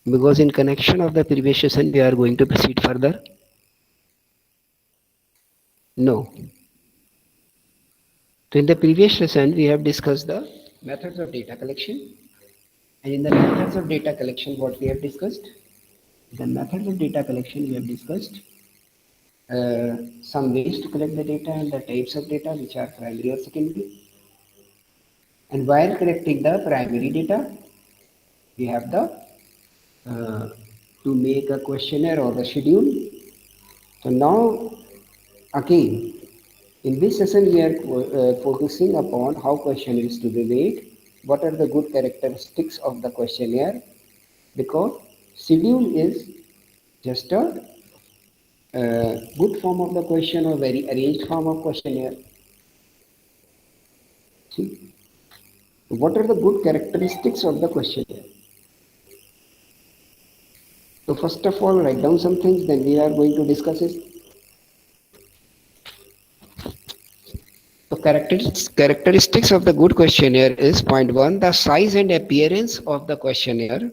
Because in connection of the previous session, we are going to proceed further. No. So in the previous session, we have discussed the methods of data collection. And in the methods of data collection, what we have discussed? The methods of data collection, we have discussed some ways to collect the data and the types of data which are primary or secondary. And while collecting the primary data, we have the to make a questionnaire or the schedule. So now again, in this session we are focusing upon how questionnaire is to be made, what are the good characteristics of the questionnaire, because schedule is just a good form of the question or very arranged form of questionnaire. See, what are the good characteristics of the questionnaire? So first of all, write down some things, then we are going to discuss it. So characteristics of the good questionnaire is point one, the size and appearance of the questionnaire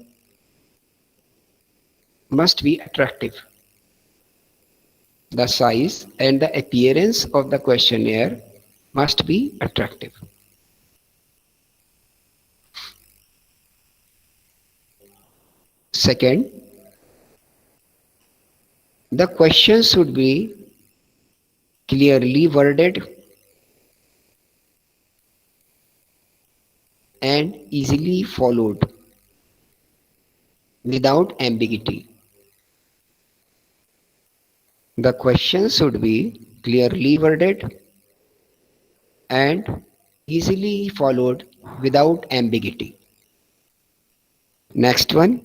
must be attractive. The size and the appearance of the questionnaire must be attractive. Second, the question should be clearly worded and easily followed without ambiguity. The question should be clearly worded and easily followed without ambiguity. Next one,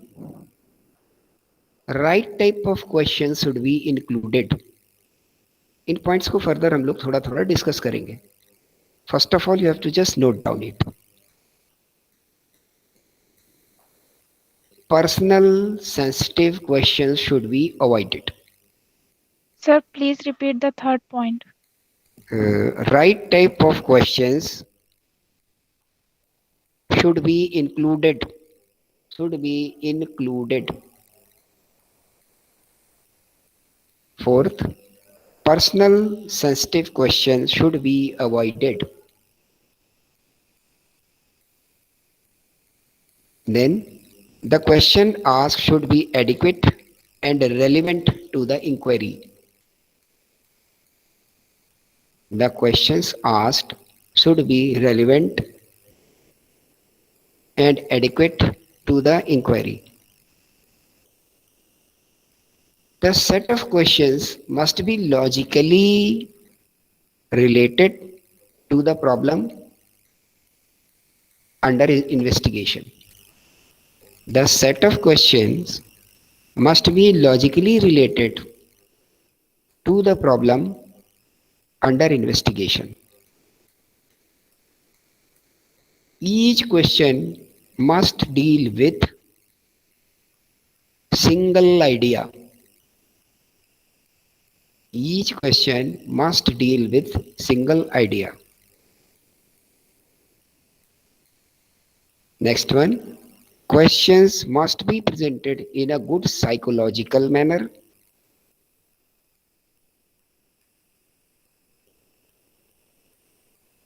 right type of question should be included. इन points को further हम लोग थोड़ा थोड़ा discuss करेंगे. First of all you have to just note down it. Personal sensitive questions should be avoided. Sir, please repeat the third point. Right type of questions should be included. Should be included. Fourth, personal sensitive questions should be avoided. Then the question asked should be adequate and relevant to the inquiry. The questions asked should be relevant and adequate to the inquiry. The set of questions must be logically related to the problem under investigation. The set of questions must be logically related to the problem under investigation. Each question must deal with single idea. Each question must deal with single idea. Next one, questions must be presented in a good psychological manner.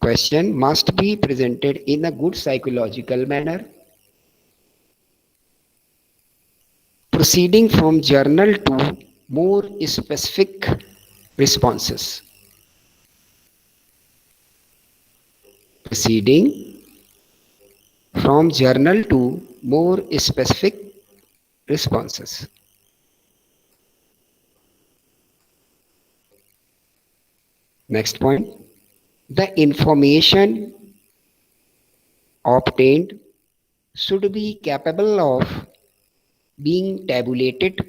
Question must be presented in a good psychological manner. Proceeding from journal to more specific responses. Proceeding from journal to more specific responses. Next point, the information obtained should be capable of being tabulated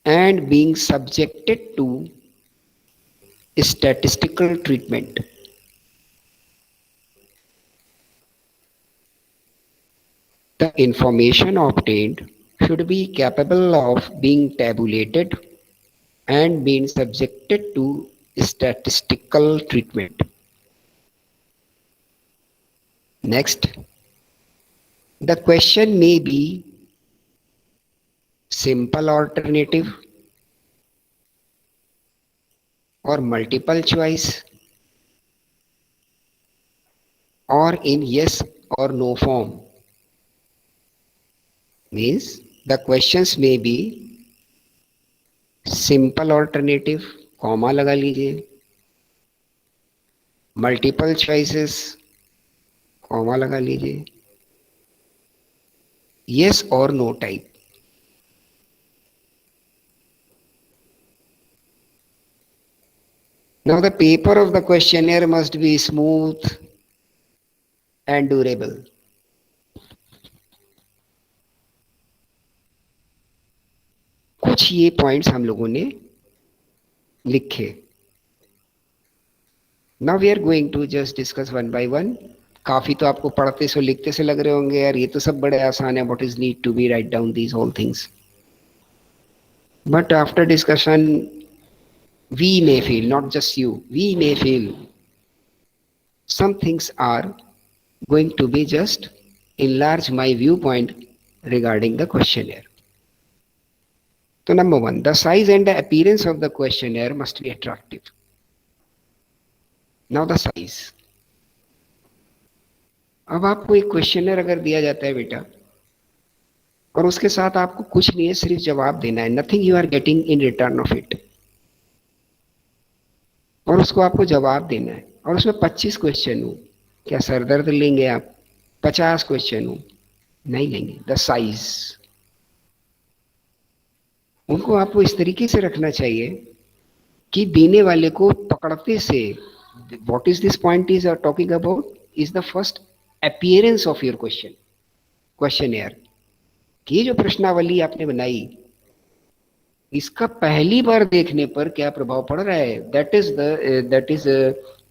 and being subjected to statistical treatment. The information obtained should be capable of being tabulated and being subjected to statistical treatment. Next, the question may B simple alternative और multiple choice और इन yes or no form. Means the questions may be simple alternative, comma लगा लीजिए, multiple choices, comma लगा लीजिए, yes or no type. Now the paper of the questionnaire must be smooth and durable. कुछ ये points हम लोगों ने लिखे. Now we are going to just discuss one by one. काफी तो आपको पढ़ते से लिखते से लग रहे होंगे यार ये तो सब बड़े आसान है. What is need to be write down these whole things. But after discussion, we may feel, not just you, we may feel some things are going to be just enlarge my viewpoint regarding the questionnaire. So number one, the size and the appearance of the questionnaire must be attractive. Now the size. अब आपको एक questionnaire अगर दिया जाता है बेटा और उसके साथ आपको कुछ नहीं है, सिर्फ जवाब देना है, nothing you are getting in return of it, और उसको आपको जवाब देना है, और उसमें 25 क्वेश्चन हो, क्या सर दर्द लेंगे आप? 50 क्वेश्चन हो, नहीं लेंगे. द साइज, उनको आपको इस तरीके से रखना चाहिए कि देने वाले को पकड़ते से, what is this point is talking about is the first appearance of your questionnaire. कि जो प्रश्नावली आपने बनाई इसका पहली बार देखने पर क्या प्रभाव पड़ रहा है, that is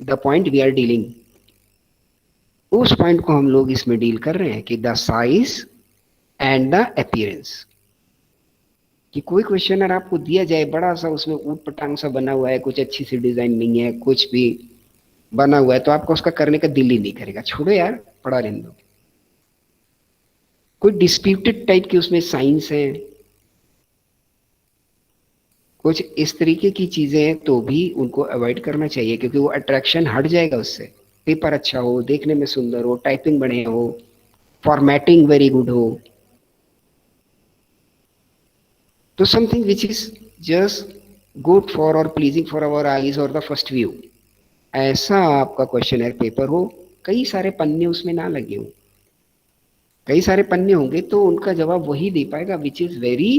the point we are dealing. उस पॉइंट को हम लोग इसमें डील कर रहे हैं कि the size and the appearance. कि कोई क्वेश्चनर आपको दिया जाए बड़ा सा, उसमें ऊट पटांग सा बना हुआ है, कुछ अच्छी सी डिजाइन नहीं है, कुछ भी बना हुआ है, तो आपको उसका करने का दिल ही नहीं करेगा, छोड़ो यार पढ़ा रहने दो. कोई डिस्प्यूटेड टाइप की उसमें साइंस है, कुछ इस तरीके की चीजें हैं, तो भी उनको अवॉइड करना चाहिए, क्योंकि वो अट्रैक्शन हट जाएगा उससे. पेपर अच्छा हो, देखने में सुंदर हो, टाइपिंग बढ़िया हो, फॉर्मेटिंग वेरी गुड हो, तो something which is just good for और प्लीजिंग फॉर आवर आईज और द फर्स्ट व्यू, ऐसा आपका क्वेश्चनर पेपर हो. कई सारे पन्ने उसमें ना लगे हो, कई सारे पन्ने होंगे तो उनका जवाब वही दे पाएगा which is very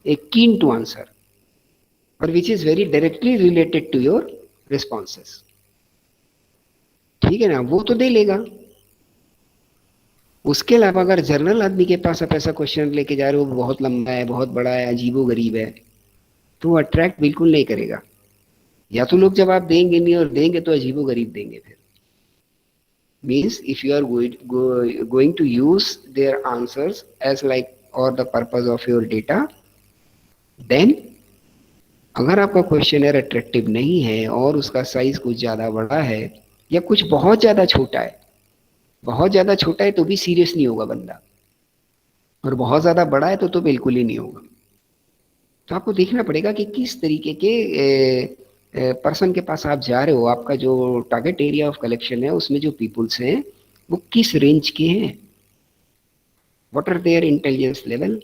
keen to answer और which is very directly related to your responses. ठीक है ना, वो तो दे लेगा. उसके अलावा अगर जनरल आदमी के पास आप ऐसा क्वेश्चन लेके जा रहे हो, बहुत लंबा है, बहुत बड़ा है, अजीबो गरीब है, तो वो अट्रैक्ट बिल्कुल नहीं करेगा. या तो लोग जवाब देंगे नहीं, और देंगे तो अजीबो गरीब देंगे. फिर means if you are going to use their answers as like or the purpose of your data, then अगर आपका क्वेश्चनर अट्रैक्टिव नहीं है और उसका साइज कुछ ज्यादा बड़ा है या कुछ बहुत ज्यादा छोटा है, बहुत ज्यादा छोटा है तो भी सीरियस नहीं होगा बंदा, और बहुत ज्यादा बड़ा है तो बिल्कुल ही नहीं होगा. तो आपको देखना पड़ेगा कि किस तरीके के पर्सन के पास आप जा रहे हो, आपका जो टारगेट एरिया ऑफ कलेक्शन है उसमें जो पीपुल्स हैं वो किस रेंज के हैं, what are their intelligence level,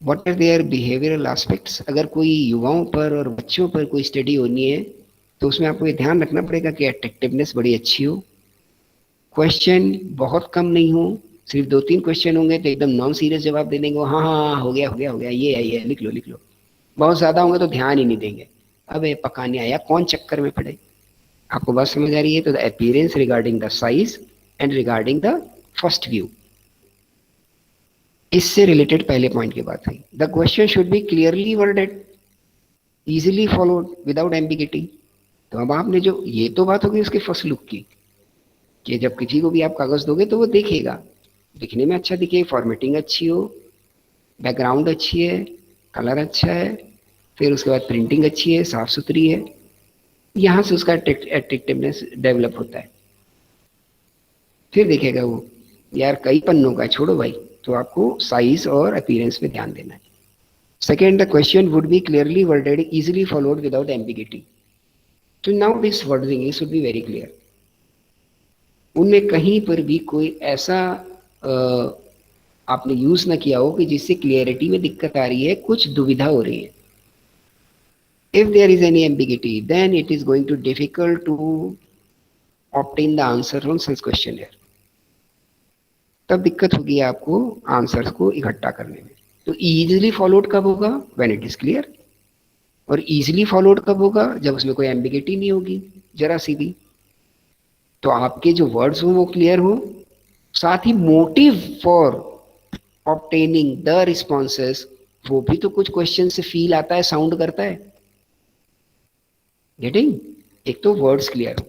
what are their behavioural aspects. अगर कोई युवाओं पर और बच्चों पर कोई स्टडी होनी है तो उसमें आपको ये ध्यान रखना पड़ेगा कि अट्रैक्टिवनेस बड़ी अच्छी हो, क्वेश्चन बहुत कम नहीं हो. सिर्फ 2-3 क्वेश्चन होंगे तो एकदम नॉन सीरियस जवाब दे देंगे, हाँ हाँ हो गया हो गया हो गया, ये है ये, लिख लो. बहुत ज्यादा होंगे तो ध्यान ही नहीं देंगे, अबे पकाने आया, कौन चक्कर में पड़े. आपको बात समझ आ रही है? तो the appearance regarding the size and regarding the first view, इससे रिलेटेड पहले पॉइंट की बात हुई. The question should B clearly worded, easily followed without ambiguity. तो अब आपने जो, ये तो बात होगी उसके फर्स्ट लुक की, कि जब किसी को भी आप कागज दोगे तो वो देखेगा, दिखने में अच्छा दिखे, फॉर्मेटिंग अच्छी हो, बैकग्राउंड अच्छी है, कलर अच्छा है, फिर उसके बाद प्रिंटिंग अच्छी है, साफ सुथरी है, यहाँ से उसका अट्रैक्टिवनेस डेवलप होता है. फिर देखेगा वो यार कई पन्नों का है, छोड़ो भाई, तो आपको साइज और अपीयरेंस पे ध्यान देना है। Second, the question would be clearly worded, easily followed without ambiguity. तो now this wording should be very clear. उनमें कहीं पर भी कोई ऐसा आपने यूज ना किया हो कि जिससे क्लियरिटी में दिक्कत आ रही है, कुछ दुविधा हो रही है। If there is any ambiguity, then it is going to difficult to obtain the answer from such questionnaire. तब दिक्कत होगी आपको आंसर्स को इकट्ठा करने में। तो इजीली फॉलोड कब होगा? When it is clear. और इजीली फॉलोड कब होगा? जब उसमें कोई एम्बिगिटी नहीं होगी जरा सी भी। तो आपके जो वर्ड्स हो वो क्लियर हो, साथ ही motive for obtaining the responses वो भी तो कुछ क्वेश्चन से फील आता है, साउंड करता है। गेटिंग? एक तो वर्ड्स क्लियर हो,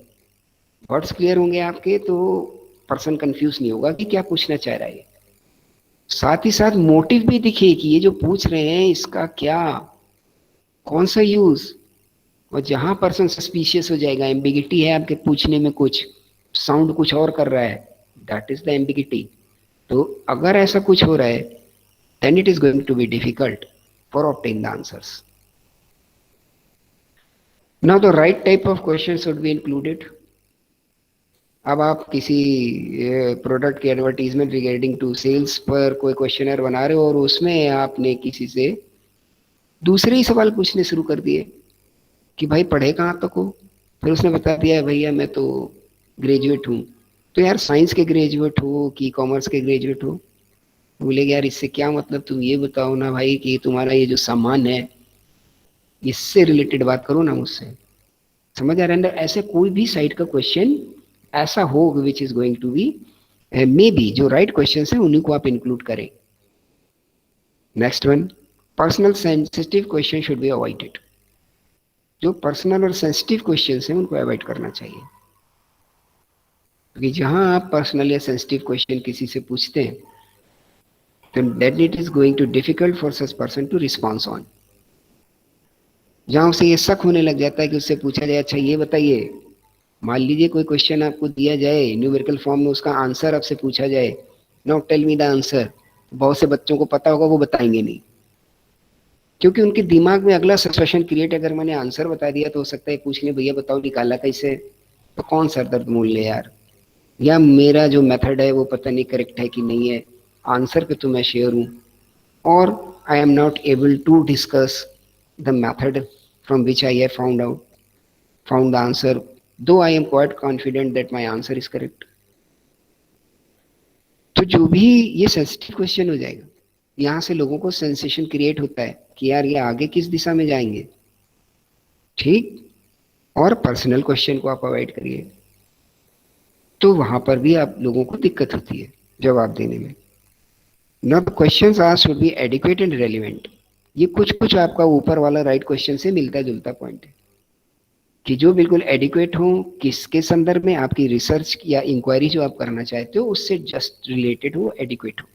वर्ड्स क्लियर होंगे आपके तो पर्सन कंफ्यूज नहीं होगा कि क्या पूछना चाह रहा है। साथ ही साथ मोटिव भी दिखे कि ये जो पूछ रहे हैं इसका क्या, कौन सा यूज। और जहां पर्सन सस्पिशियस हो जाएगा, एम्बिगिटी है आपके पूछने में, कुछ साउंड कुछ और कर रहा है, दैट इज द एम्बिगिटी। तो अगर ऐसा कुछ हो रहा है, then it is going to be difficult for obtain the answers. Now the right type of questions should be included. अब आप किसी प्रोडक्ट की एडवर्टीजमेंट रिगार्डिंग टू सेल्स पर कोई क्वेश्चनर बना रहे हो और उसमें आपने किसी से दूसरे ही सवाल पूछने शुरू कर दिए कि भाई पढ़े कहाँ तक हो। फिर उसने बता दिया भैया मैं तो ग्रेजुएट हूँ। तो यार साइंस के ग्रेजुएट हो कि कॉमर्स के ग्रेजुएट हो? बोले यार इससे क्या मतलब, तुम ये बताओ ना भाई कि तुम्हारा ये जो सामान है इससे रिलेटेड बात करो ना मुझसे। समझ आ रहा है? ऐसे कोई भी साइड का क्वेश्चन ऐसा हो which is going to be may be, जो राइट क्वेश्चन है उन्हीं को आप इंक्लूड करें। Next one, personal sensitive question should be avoided. जो पर्सनल और सेंसिटिव क्वेश्चन हैं उनको अवॉइड करना चाहिए, क्योंकि जहां आप पर्सनल या सेंसिटिव क्वेश्चन किसी से पूछते हैं तो that it is going to difficult for such person to response on. जहां उसे ये शक होने लग जाता है कि उससे पूछा जाए अच्छा ये बताइए, मान लीजिए कोई क्वेश्चन आपको दिया जाए न्यूमेरिकल फॉर्म में, उसका आंसर आपसे पूछा जाए, now tell me the answer, बहुत से बच्चों को पता होगा वो बताएंगे नहीं, क्योंकि उनके दिमाग में अगला सस्पेशन क्रिएट, अगर मैंने आंसर बता दिया तो हो सकता है पूछ ले भैया बताओ निकाला कैसे, तो कौन सर दर्द मोल ले यार, या मेरा जो मेथड है वो पता नहीं करेक्ट है कि नहीं है, आंसर पे तो मैं श्योर हूँ, और I am not able to discuss the method from which I have found the answer, though I am quite confident that my answer is correct. तो जो भी ये सेंसिटिव क्वेश्चन हो जाएगा, यहां से लोगों को सेंसेशन क्रिएट होता है कि यार ये आगे किस दिशा में जाएंगे, ठीक। और पर्सनल क्वेश्चन को आप अवॉइड करिए, तो वहां पर भी आप लोगों को दिक्कत होती है जवाब देने में। Not questions asked should be adequate and relevant. ये कुछ आपका ऊपर वाला राइट क्वेश्चन से मिलता जुलता पॉइंट है कि जो बिल्कुल एडिक्वेट हो, किसके संदर्भ में आपकी रिसर्च या इंक्वायरी जो आप करना चाहते हो उससे जस्ट रिलेटेड हो, एडिक्वेट हो,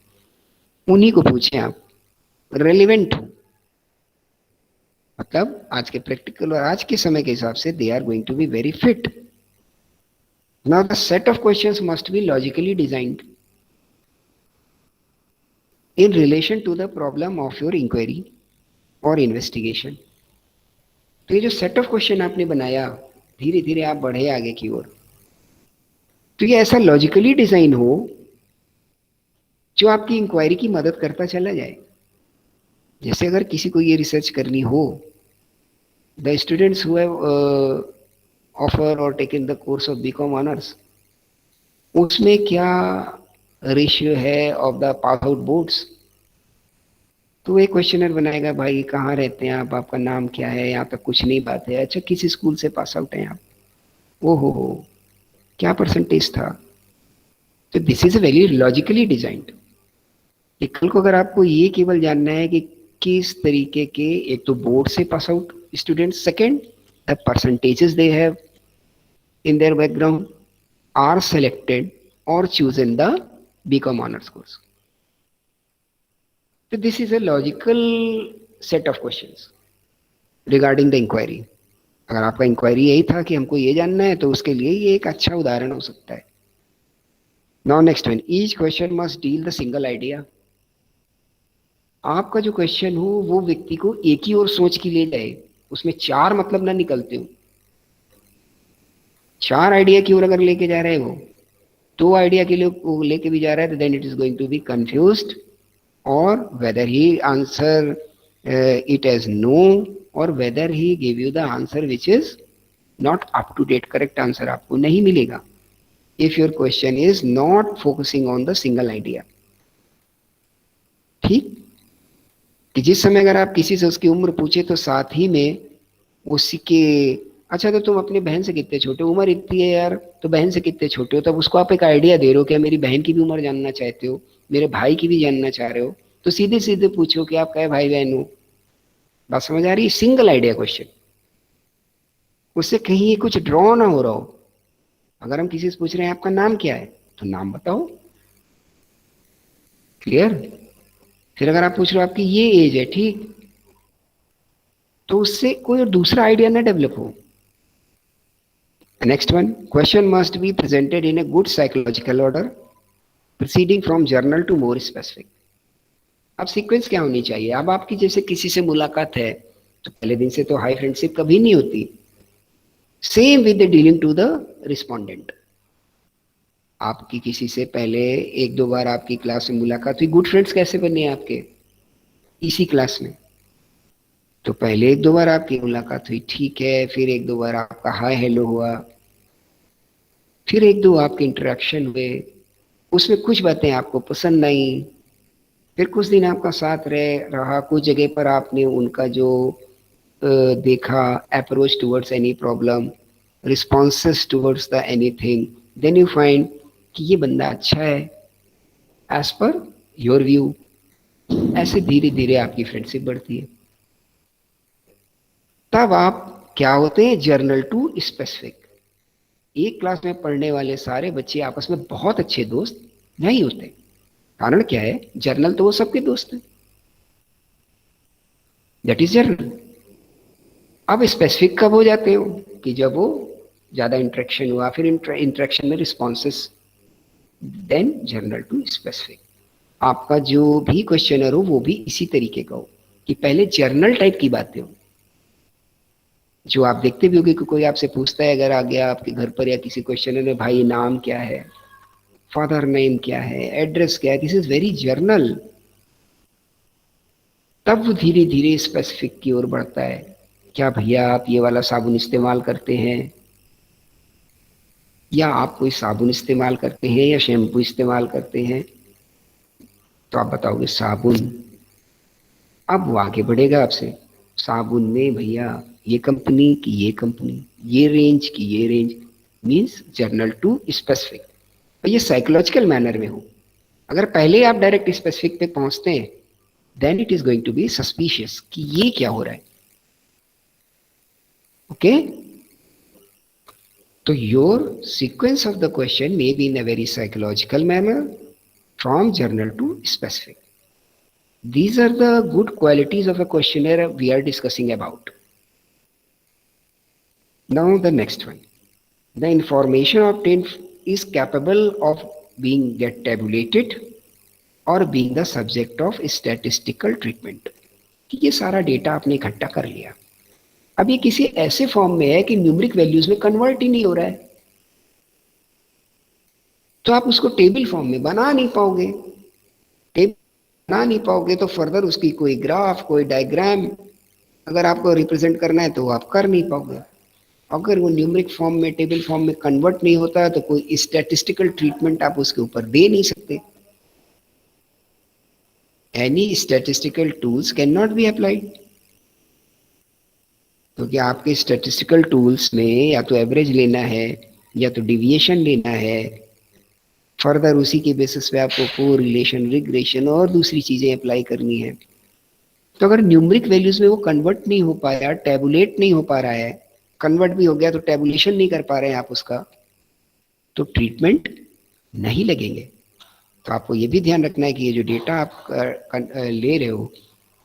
उन्हीं को पूछें आप, रेलिवेंट हो। मतलब आज के प्रैक्टिकल और आज के समय के हिसाब से they are going to be very fit. Now the set of questions must be logically designed in relation to the problem of your inquiry or investigation. तो ये जो सेट ऑफ क्वेश्चन आपने बनाया, धीरे धीरे आप बढ़े आगे की ओर, तो ये ऐसा लॉजिकली डिजाइन हो जो आपकी इंक्वायरी की मदद करता चला जाए। जैसे अगर किसी को ये रिसर्च करनी हो, the students who have offer और taken the course of BCom honours, उसमें क्या रेशियो है of the pass out boards, तो एक क्वेश्चनर बनाएगा भाई कहाँ रहते हैं आप, आपका नाम क्या है, यहाँ तक कुछ नहीं बात है, अच्छा किस स्कूल से पास आउट हैं आप, ओ हो क्या परसेंटेज था। तो this is a very logically designed. कल को अगर आपको ये केवल जानना है कि किस तरीके के, एक तो बोर्ड से pass out student, second the percentages they have in their background are selected और chosen the BCom honours course. तो this is a logical set of questions regarding the inquiry. अगर आपका इंक्वायरी यही था कि हमको ये जानना है, तो उसके लिए ये एक अच्छा उदाहरण हो सकता है। Now next one, each question must deal the single idea. आपका जो क्वेश्चन हो वो व्यक्ति को एक ही और सोच के ले जाए, उसमें चार मतलब ना निकलते हो। चार आइडिया की ओर अगर लेके जा रहे हो, दो आइडिया के लिए लेके भी जा रहा है, तो then it is going to be confused, और whether he answer it as no, or whether he give you the answer which is not up to date, correct answer आपको नहीं मिलेगा if your question is not focusing on the single idea। ठीक, कि जिस समय अगर आप किसी से उसकी उम्र पूछे तो साथ ही में उसके, अच्छा तो तुम अपनी बहन से कितने छोटे हो, उम्र इतनी है यार, तो बहन से कितने छोटे हो, तब उसको आप एक आइडिया दे रहे हो, क्या मेरी बहन की भी उम्र जानना चाहते हो, मेरे भाई की भी जानना चाह रहे हो, तो सीधे सीधे पूछो कि आप क्या भाई बहन हो। बात समझ आ रही है? सिंगल आइडिया क्वेश्चन, उससे कहीं कुछ ड्रॉ ना हो रहा हो। अगर हम किसी से पूछ रहे हैं आपका नाम क्या है, तो नाम बताओ, क्लियर। फिर अगर आप पूछ रहे हो आपकी ये एज है, ठीक, तो उससे कोई और दूसरा आइडिया ना डेवलप हो। Next one, question must be presented in a good psychological order proceeding from general to more specific. अब सीक्वेंस क्या होनी चाहिए? अब आपकी जैसे किसी से मुलाकात है, तो पहले दिन से तो हाई फ्रेंडशिप कभी नहीं होती। Same with the dealing to the respondent, आपकी किसी से पहले एक दो बार आपकी क्लास में मुलाकात हुई, गुड फ्रेंड्स कैसे बने आपके? इसी क्लास में। तो पहले एक दो बार आपकी मुलाकात हुई, ठीक है, फिर एक दो बार आपका हाय हेलो हुआ, फिर एक दो आपके इंटरेक्शन हुए, उसमें कुछ बातें आपको पसंद नहीं, फिर कुछ दिन आपका साथ रहा, कुछ जगह पर आपने उनका जो देखा, approach towards any problem, responses towards the anything, then you find कि ये बंदा अच्छा है एज पर योर व्यू। ऐसे धीरे धीरे आपकी फ्रेंडशिप बढ़ती है। तब आप क्या होते हैं? General to specific. एक क्लास में पढ़ने वाले सारे बच्चे आपस में बहुत अच्छे दोस्त नहीं होते। कारण क्या है? जर्नल तो वो सबके दोस्त हैं, दैट इज जर्नल। अब स्पेसिफिक कब हो जाते हो? कि जब वो ज्यादा इंटरेक्शन हुआ, फिर इंटरेक्शन में responses, then general to specific. आपका जो भी क्वेश्चनर हो वो भी इसी तरीके का हो कि पहले जर्नल टाइप की बातें हो। जो आप देखते भी होगे कि कोई आपसे पूछता है अगर आ गया आपके घर पर या किसी क्वेश्चनर में, भाई नाम क्या है, फादर नेम क्या है, एड्रेस क्या है, दिस इज वेरी जर्नल। तब वो धीरे धीरे स्पेसिफिक की ओर बढ़ता है। क्या भैया आप ये वाला साबुन इस्तेमाल करते हैं, या आप कोई साबुन इस्तेमाल करते हैं या शैम्पू इस्तेमाल करते हैं? तो आप बताओगे साबुन। अब वो आगे बढ़ेगा आपसे, साबुन में भैया ये कंपनी की ये कंपनी, ये रेंज की ये range, means general to specific. तो ये साइकोलॉजिकल मैनर में हो। अगर पहले आप डायरेक्ट स्पेसिफिक पे पहुंचते हैं, then it is going to be suspicious कि ये क्या हो रहा है। ओके, तो your sequence of the question may be in a very psychological manner from general to specific. These are the good qualities of a questionnaire we are discussing about. Now the next one. The information obtained is capable of being get tabulated or being the subject of statistical treatment. कि ये सारा data आपने इकट्ठा कर लिया, अब ये किसी ऐसे फॉर्म में है कि न्यूमेरिक वैल्यूज में कन्वर्ट ही नहीं हो रहा है, तो आप उसको टेबल फॉर्म में बना नहीं पाओगे। बना नहीं पाओगे तो फर्दर उसकी कोई ग्राफ, कोई डायग्राम अगर आपको रिप्रेजेंट करना है तो वो आप कर नहीं पाओगे। अगर वो न्यूमेरिक फॉर्म में, टेबल फॉर्म में कन्वर्ट नहीं होता है तो कोई स्टैटिस्टिकल ट्रीटमेंट आप उसके ऊपर दे नहीं सकते। Any statistical tools can not be applied, क्योंकि आपके स्टैटिस्टिकल टूल्स में या तो एवरेज लेना है या तो डिविएशन लेना है, फर्दर उसी के बेसिस पे आपको कोरिलेशन, रिग्रेशन और दूसरी चीजें अप्लाई करनी है। तो अगर न्यूमेरिक वैल्यूज में वो कन्वर्ट नहीं हो पाया, टैबुलेट नहीं हो पा रहा है, कन्वर्ट भी हो गया तो टैबुलेशन नहीं कर पा रहे हैं आप उसका, तो ट्रीटमेंट नहीं लगेंगे। तो आपको ये भी ध्यान रखना है कि ये जो डेटा आप ले रहे हो,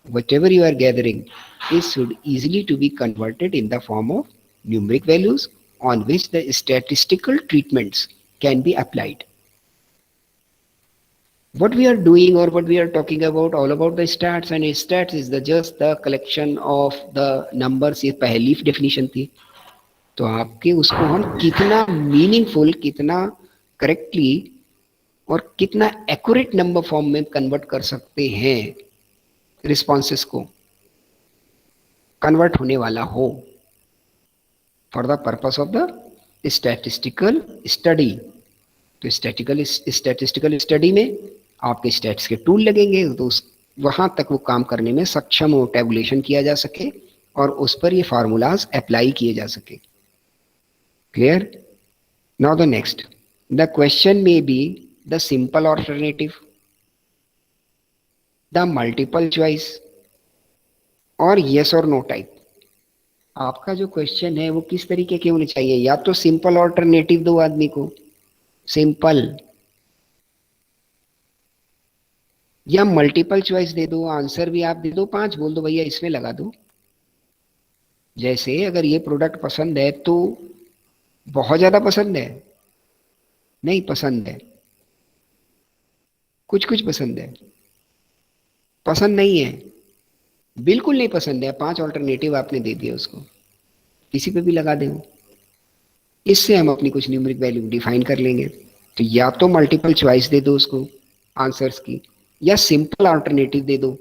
whatever you are gathering, it should easily to be converted in the form of numeric values on which the statistical treatments can be applied. what we are doing or what we are talking about all about the stats, and stats is the just the collection of the numbers, ये पहली definition थी। तो आपके उसको हम कितना meaningful, कितना correctly और कितना एक्यूरेट नंबर फॉर्म में कन्वर्ट कर सकते हैं, रिस्पॉन्सेस को कन्वर्ट होने वाला हो for the purpose of the statistical study. तो स्टैटिस्टिकल स्टडी में आपके स्टैट्स के टूल लगेंगे, तो उस वहां तक वो काम करने में सक्षम हो, टेबुलेशन किया जा सके और उस पर ये फार्मूलाज अप्लाई किए जा सके। Clear? Now the next, the question में be the simple alternative, the multiple choice और यस और नो टाइप। आपका जो क्वेश्चन है वो किस तरीके के होने चाहिए? या तो सिंपल ऑल्टरनेटिव दो आदमी को, सिंपल, या मल्टीपल चॉइस दे दो, आंसर भी आप दे दो, 5 बोल दो भैया इसमें लगा दो। जैसे अगर ये प्रोडक्ट पसंद है तो बहुत ज्यादा पसंद है, नहीं पसंद है, कुछ कुछ पसंद है, पसंद नहीं है, बिल्कुल नहीं पसंद है, 5 ऑल्टरनेटिव आपने दे दिया उसको, किसी पे भी लगा दें। इससे हम अपनी कुछ न्यूमेरिक वैल्यू डिफाइन कर लेंगे। तो या तो मल्टीपल चॉइस दे दो उसको आंसर्स की, या सिंपल ऑल्टरनेटिव दे दो।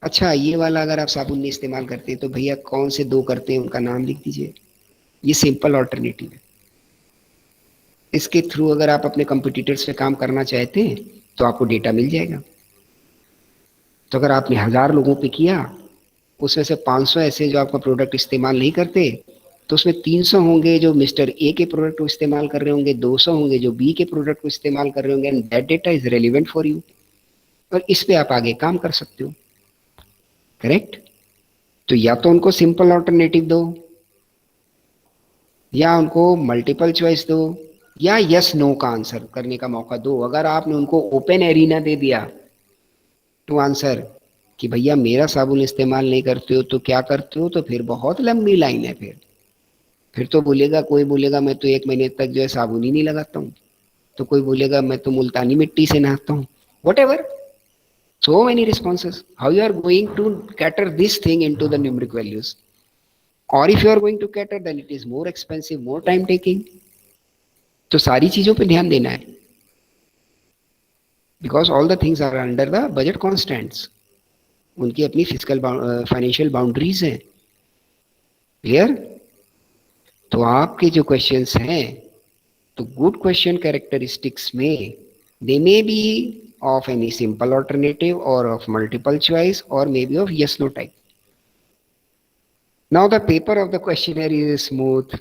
अच्छा, ये वाला अगर आप साबुन नहीं इस्तेमाल करते तो भैया कौन से 2 करते हैं उनका नाम लिख दीजिए, ये सिंपल ऑल्टरनेटिव है। इसके थ्रू अगर आप अपने कंपटीटर्स पे काम करना चाहते हैं तो आपको डेटा मिल जाएगा। तो अगर आपने 1000 लोगों पे किया, उसमें से 500 ऐसे जो आपका प्रोडक्ट इस्तेमाल नहीं करते, तो उसमें 300 होंगे जो मिस्टर ए के प्रोडक्ट को इस्तेमाल कर रहे होंगे, 200 होंगे जो बी के प्रोडक्ट को इस्तेमाल कर रहे होंगे, and that data is relevant for you, और इस पे आप आगे काम कर सकते हो। करेक्ट? तो या तो उनको सिंपल ऑल्टरनेटिव दो, या उनको मल्टीपल चॉइस दो, या यस नो का आंसर करने का मौका दो। अगर आपने उनको ओपन एरिना दे दिया टू आंसर कि भैया मेरा साबुन इस्तेमाल नहीं करते हो तो क्या करते हो, तो फिर बहुत लंबी लाइन है। फिर तो बोलेगा, कोई बोलेगा मैं तो 1 महीने तक जो है साबुन ही नहीं लगाता हूँ, तो कोई बोलेगा मैं तो मुल्तानी मिट्टी से नहाता हूँ, what ever, so many responses. How you are going to cater this thing into the numeric values? Or if you are going to cater, then it is more expensive, more time taking. तो सारी चीजों पे ध्यान देना है, because all the things are under the budget constraints. उनकी अपनी physical financial boundaries हैं। क्लियर? तो आपके जो क्वेश्चंस हैं, तो गुड क्वेश्चन कैरेक्टरिस्टिक्स में they may be of any simple alternative or of multiple choice or maybe of yes no type. Now the paper of the questionnaire is smooth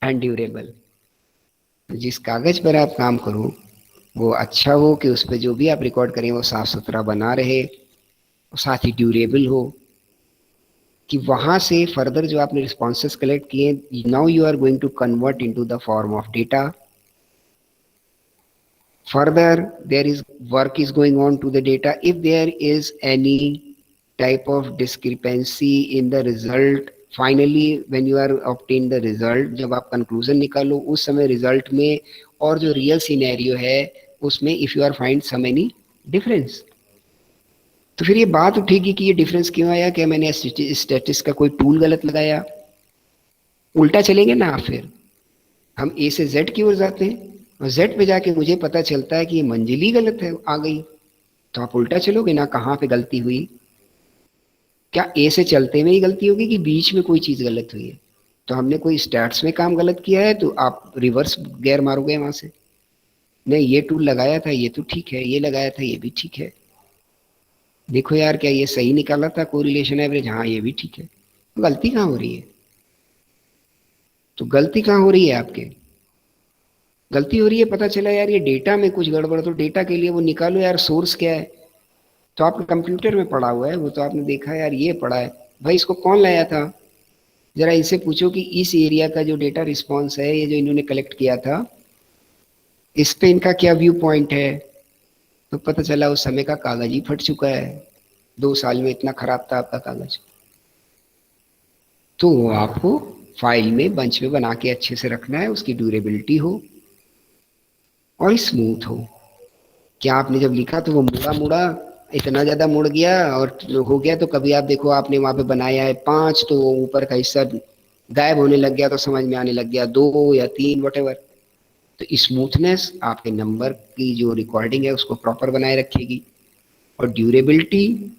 and durable. जिस कागज पर आप काम करो वो अच्छा हो, कि उस पर जो भी आप रिकॉर्ड करें वो साफ सुथरा बना रहे, और साथ ही ड्यूरेबल हो, कि वहां से फर्दर जो आपने रिस्पॉन्सेस कलेक्ट किए, now you are going to convert into the form of data. Further, there is work is going on to the data. If there is any type of discrepancy in the result, finally when you are obtain the result, जब आप conclusion निकालो उस समय result में और जो real scenario है उसमें if you are find some any difference, तो फिर ये बात उठेगी कि ये difference क्यों आया, क्या मैंने स्टैटिस्टिक्स का कोई टूल गलत लगाया। उल्टा चलेंगे ना आप, फिर हम A से Z की ओर जाते हैं और Z पे जाके मुझे पता चलता है कि ये मंजिल ही गलत है आ गई, तो आप उल्टा चलोगे ना, कहाँ पे गलती हुई, क्या ए से चलते में ही गलती होगी कि बीच में कोई चीज गलत हुई है। तो हमने कोई स्टैट्स में काम गलत किया है तो आप रिवर्स गेयर मारोगे वहां से, नहीं ये टूल लगाया था ये तो ठीक है, ये लगाया था ये भी ठीक है, देखो यार क्या ये सही निकाला था कोरिलेशन एवरेज, हाँ ये भी ठीक है, तो गलती कहाँ हो रही है, तो गलती कहाँ हो रही है आपके, गलती हो रही है पता चला यार ये डेटा में कुछ गड़बड़, तो डेटा के लिए वो निकालो यार सोर्स क्या है, तो आपके कंप्यूटर में पड़ा हुआ है वो, तो आपने देखा यार ये पड़ा है, भाई इसको कौन लाया था, जरा इनसे पूछो कि इस एरिया का जो डेटा रिस्पॉन्स है ये जो इन्होंने कलेक्ट किया था इस पे इनका क्या व्यू पॉइंट है, तो पता चला उस समय का कागज ही फट चुका है, 2 साल में इतना खराब था आपका कागज। तो वो आपको फाइल में बंच में बना के अच्छे से रखना है, उसकी ड्यूरेबिलिटी हो और स्मूथ हो। क्या आपने जब लिखा तो वो मुड़ा मुड़ा इतना ज्यादा मुड़ गया और हो गया, तो कभी आप देखो आपने वहां पे बनाया है 5 तो वो ऊपर का हिस्सा गायब होने लग गया, तो समझ में आने लग गया 2 या 3 वटेवर। तो स्मूथनेस आपके नंबर की जो रिकॉर्डिंग है उसको प्रॉपर बनाए रखेगी। और durability,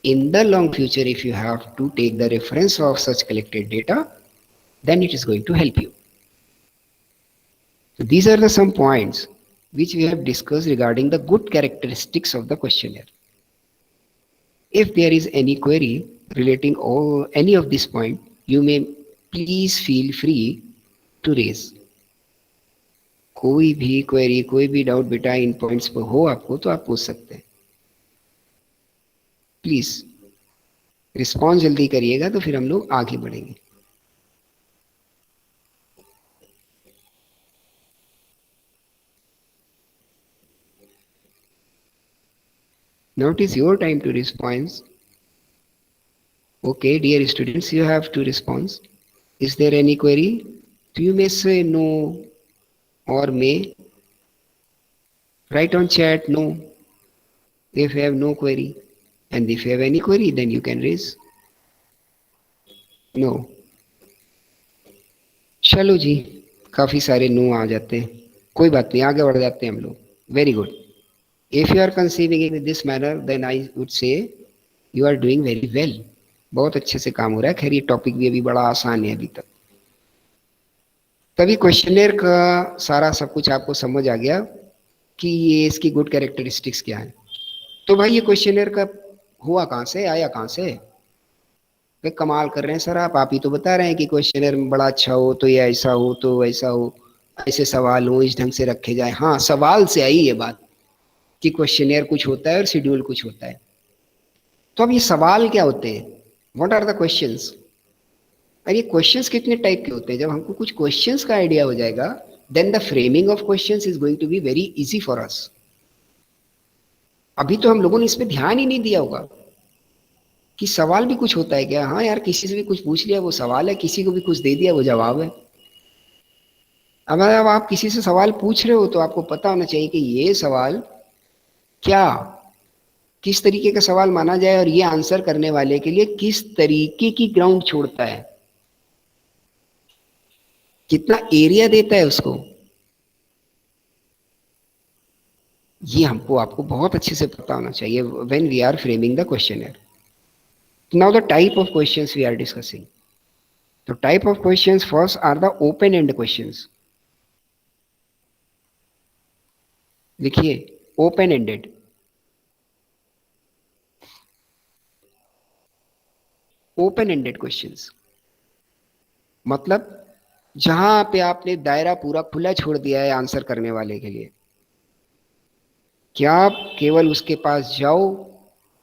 in the long future if you have to take the reference of such collected data, then it is going to help you. So these are the some points which we have discussed regarding the good characteristics of the questionnaire. If there is any query relating all any of this point, you may please feel free to raise. कोई भी query, कोई भी doubt बेटा इन points पर हो आपको तो आप पूछ सकते हैं। प्लीज रिस्पॉन्स जल्दी करिएगा तो फिर हम लोग आगे बढ़ेंगे। Now it is your time to respond. Okay, dear students, you have to respond. Is there any query? So you may say no or may. Write on chat no if you have no query. And if you have any query, then you can raise. No. चलो जी, काफी सारे no आ जाते हैं, कोई बात नहीं, आगे बढ़ जाते हैं हम लोग। Very good. If you are conceiving in this manner, then I would say you are doing very well. बहुत अच्छे से काम हो रहा है। खैर ये टॉपिक भी अभी बड़ा आसान है अभी तक। तभी क्वेश्चनर का सारा सब कुछ आपको समझ आ गया कि ये इसकी गुड कैरेक्टरिस्टिक्स क्या है। तो भाई ये क्वेश्चनर का हुआ कहाँ से, आया कहाँ से? वे कमाल कर रहे हैं सर, आप ही तो बता रहे हैं कि क्वेश्चनर बड़ा अच्छा हो तो ये ऐसा हो तो वैसा हो, ऐसे सवाल हो, इस ढंग से रखे जाए। हाँ, सवाल से आई ये बात कि क्वेश्चनर कुछ होता है और शेड्यूल कुछ होता है। तो अब ये सवाल क्या होते हैं? What are the questions? और ये क्वेश्चंस कितने टाइप के होते हैं? जब हमको कुछ क्वेश्चंस का आइडिया हो जाएगा, then the framing of questions is going to be very easy for us. अभी तो हम लोगों ने इस पे ध्यान ही नहीं दिया होगा कि सवाल भी कुछ होता है क्या। हाँ यार, किसी से भी कुछ पूछ लिया वो सवाल है, किसी को भी कुछ दे दिया वो जवाब है। अब आप किसी से सवाल पूछ रहे हो तो आपको पता होना चाहिए कि ये सवाल क्या, किस तरीके का सवाल माना जाए और ये आंसर करने वाले के लिए किस तरीके की ग्राउंड छोड़ता है, कितना एरिया देता है उसको। ये हमको आपको बहुत अच्छे से पता होना चाहिए when we are framing the questionnaire. Now the type of questions we are discussing. The type of questions first are the open-end questions. लिखिए open-ended. Open-ended questions मतलब जहां पे आपने दायरा पूरा खुला छोड़ दिया है आंसर करने वाले के लिए, क्या आप केवल उसके पास जाओ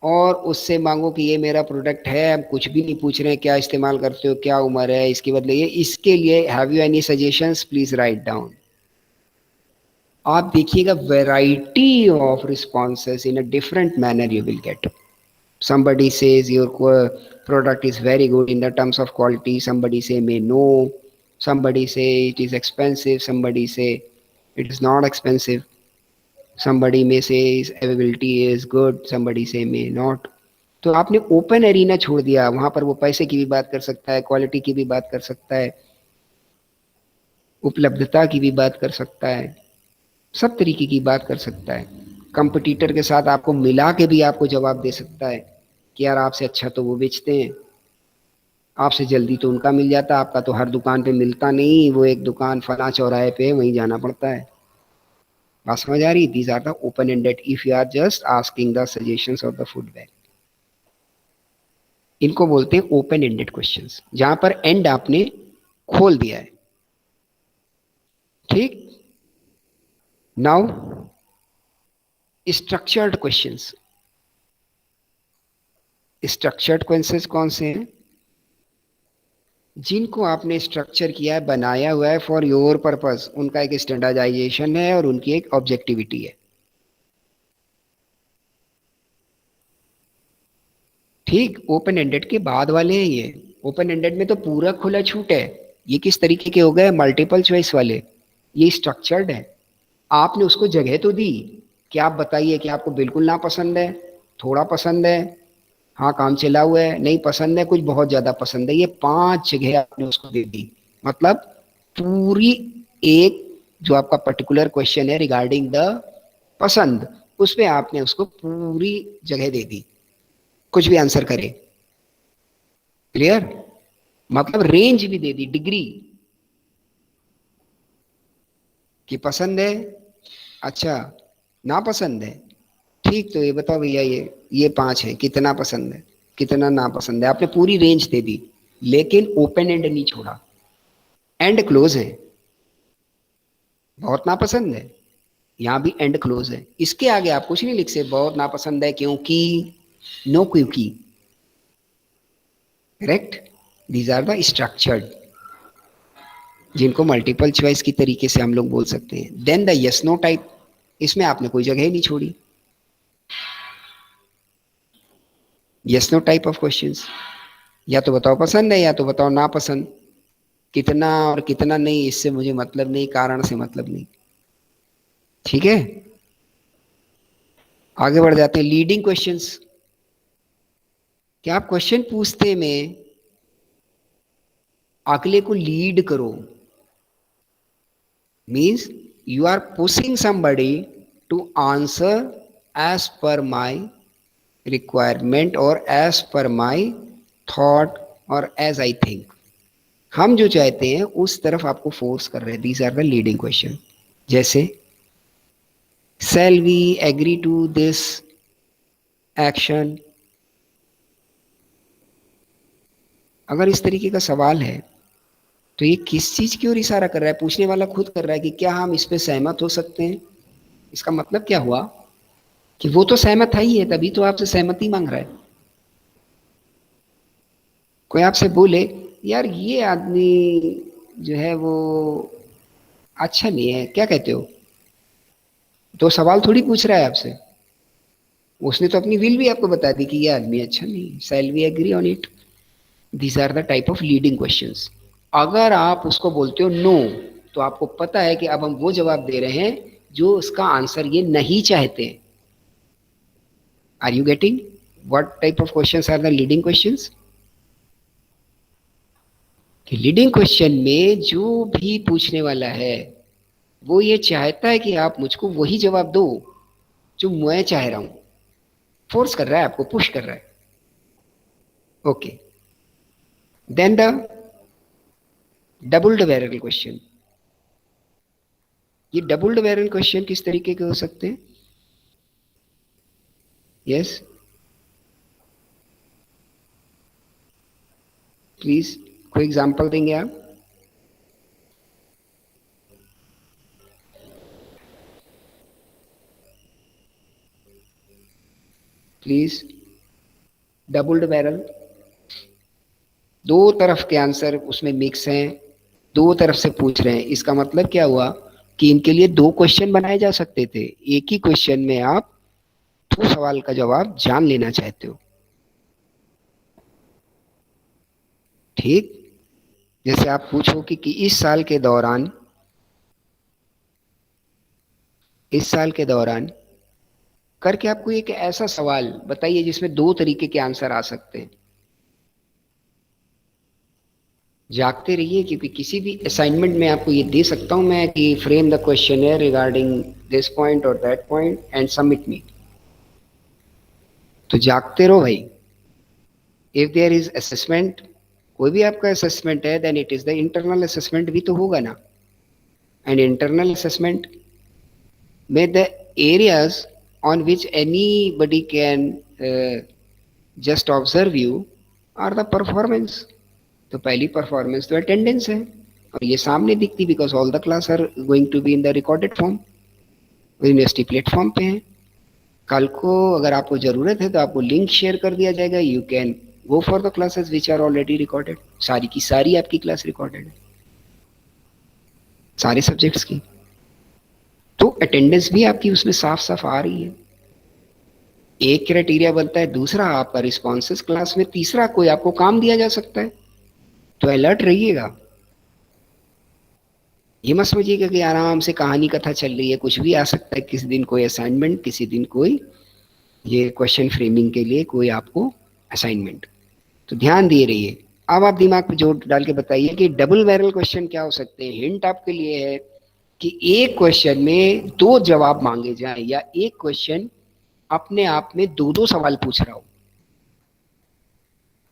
और उससे मांगो कि ये मेरा प्रोडक्ट है, हम कुछ भी नहीं पूछ रहे हैं क्या इस्तेमाल करते हो, क्या उम्र है, इसके बदले ये, इसके लिए have you any suggestions, please write down. आप देखिएगा variety of responses in a different manner you will get. somebody says your product is very good in the terms of quality, somebody say may no, somebody say it is expensive, somebody say it is not expensive, somebody may say availability is good, somebody say may not। तो आपने open arena छोड़ दिया, वहां पर वो पैसे की भी बात कर सकता है, क्वालिटी की भी बात कर सकता है, उपलब्धता की भी बात कर सकता है, सब तरीके की बात कर सकता है। कंपटीटर के साथ आपको मिला के भी आपको जवाब दे सकता है कि यार आपसे अच्छा तो वो बेचते हैं, आपसे जल्दी तो उनका मिल जाता, आपका तो हर दुकान पे मिलता नहीं, वो एक दुकान फला चौराहे पे वहीं जाना पड़ता है। बात समझ आ रही? These are the open ended if you are just asking the suggestions of the feedback. इनको बोलते हैं ओपन एंडेड क्वेश्चंस, जहां पर एंड आपने खोल दिया है। ठीक। Now structured questions. Structured questions कौन से हैं? जिनको आपने स्ट्रक्चर किया है, बनाया हुआ है फॉर योर पर्पस, उनका एक स्टैंडर्डाइजेशन है और उनकी एक ऑब्जेक्टिविटी है। ठीक। ओपन एंडेड के बाद वाले हैं ये। ओपन एंडेड में तो पूरा खुला छूट है। ये किस तरीके के हो गए? मल्टीपल चॉइस वाले। ये स्ट्रक्चर्ड है, आपने उसको जगह तो दी कि आप बताइए कि आपको बिल्कुल ना पसंद है, थोड़ा पसंद है, हाँ काम चला हुआ है, नहीं पसंद है, कुछ बहुत ज्यादा पसंद है। ये 5 जगह आपने उसको दे दी। मतलब पूरी एक जो आपका पर्टिकुलर क्वेश्चन है रिगार्डिंग द पसंद, उस पे आपने उसको पूरी जगह दे दी, कुछ भी आंसर करे। क्लियर? मतलब रेंज भी दे दी, डिग्री, कि पसंद है, अच्छा, ना पसंद है, ठीक, तो ये बताओ भैया, ये 5 है, कितना पसंद है, कितना ना पसंद है, आपने पूरी रेंज दे दी। लेकिन ओपन एंड नहीं छोड़ा, एंड क्लोज है। बहुत नापसंद है, यहां भी एंड क्लोज है। इसके आगे आप कुछ नहीं लिख सकते, बहुत नापसंद है क्योंकि, नो क्योंकि। Correct? These are the structured, जिनको मल्टीपल चॉइस की तरीके से हम लोग बोल सकते हैं। Then the yes no type, इसमें आपने कोई जगह ही नहीं छोड़ी। Yes no type of questions, या तो बताओ पसंद है या तो बताओ नापसंद। कितना और कितना नहीं, इससे मुझे मतलब नहीं, कारण से मतलब नहीं। ठीक है, आगे बढ़ जाते हैं। लीडिंग क्वेश्चंस, क्या आप क्वेश्चन पूछते में अगले को लीड करो, means you are pushing somebody to answer as per my requirement और as per my thought और as I think। हम जो चाहते हैं उस तरफ आपको फोर्स कर रहे हैं। These are the leading question. जैसे shall we agree to this action। अगर इस तरीके का सवाल है तो ये किस चीज की ओर इशारा कर रहा है? पूछने वाला खुद कर रहा है कि क्या हम इस पे सहमत हो सकते हैं। इसका मतलब क्या हुआ कि वो तो सहमत है ही है, तभी तो आपसे सहमति मांग रहा है। कोई आपसे बोले यार ये आदमी जो है वो अच्छा नहीं है, क्या कहते हो, तो सवाल थोड़ी पूछ रहा है आपसे, उसने तो अपनी विल भी आपको बता दी कि ये आदमी अच्छा नहीं। Shall we agree on it. These are the type of leading questions. अगर आप उसको बोलते हो नो, तो आपको पता है कि अब हम वो जवाब दे रहे हैं जो उसका आंसर ये नहीं चाहते। Are you getting what type of questions are the leading questions? कि लीडिंग क्वेश्चन में जो भी पूछने वाला है वो ये चाहता है कि आप मुझको वही जवाब दो जो मैं चाह रहा हूं। फोर्स कर रहा है आपको, पुश कर रहा है। Okay, then the doubled barrel question. ये डबल्ड बैरल क्वेश्चन किस तरीके के हो सकते हैं? यस, प्लीज कोई एग्जांपल देंगे आप? प्लीज। डबल्ड बैरल, दो तरफ के आंसर उसमें मिक्स हैं, दो तरफ से पूछ रहे हैं। इसका मतलब क्या हुआ कि इनके लिए दो क्वेश्चन बनाए जा सकते थे। एक ही क्वेश्चन में आप दो सवाल का जवाब जान लेना चाहते हो। ठीक, जैसे आप पूछो कि इस साल के दौरान करके आपको एक ऐसा सवाल बताइए जिसमें दो तरीके के आंसर आ सकते हैं। जागते रहिए, क्योंकि किसी भी असाइनमेंट में आपको ये दे सकता हूं मैं कि फ्रेम द क्वेश्चन है रिगार्डिंग दिस पॉइंट और दैट पॉइंट एंड सबमिट मी। तो जागते रहो भाई। इफ देयर इज असेसमेंट, कोई भी आपका असेसमेंट है, then it is the internal assessment भी तो होगा ना। एंड इंटरनल असेसमेंट में the areas on which anybody can just observe you are the performance। तो पहली परफॉर्मेंस तो अटेंडेंस है, और ये सामने दिखती because all the class are going to be in the recorded form, university platform पे है। कल को अगर आपको जरूरत है तो आपको लिंक शेयर कर दिया जाएगा, you can go for the classes which are already recorded. सारी की सारी आपकी क्लास रिकॉर्डेड है, सारे सब्जेक्ट्स की। तो अटेंडेंस भी आपकी उसमें साफ साफ आ रही है। एक क्राइटेरिया बनता है, दूसरा आपका रिस्पॉन्सेस क्लास में, तीसरा कोई आपको काम दिया जा सकता है। तो अलर्ट रहिएगा। ये मत समझिएगा कि आराम से कहानी कथा चल रही है, कुछ भी आ सकता है। किसी दिन कोई असाइनमेंट, किसी दिन कोई ये क्वेश्चन फ्रेमिंग के लिए कोई आपको असाइनमेंट, तो ध्यान दिए रहिए। अब आप दिमाग पे जोर डाल के बताइए कि डबल बैरल क्वेश्चन क्या हो सकते हैं। हिंट आपके लिए है कि एक क्वेश्चन में दो जवाब मांगे जाएं, या एक क्वेश्चन अपने आप में दो दो सवाल पूछ रहा हो।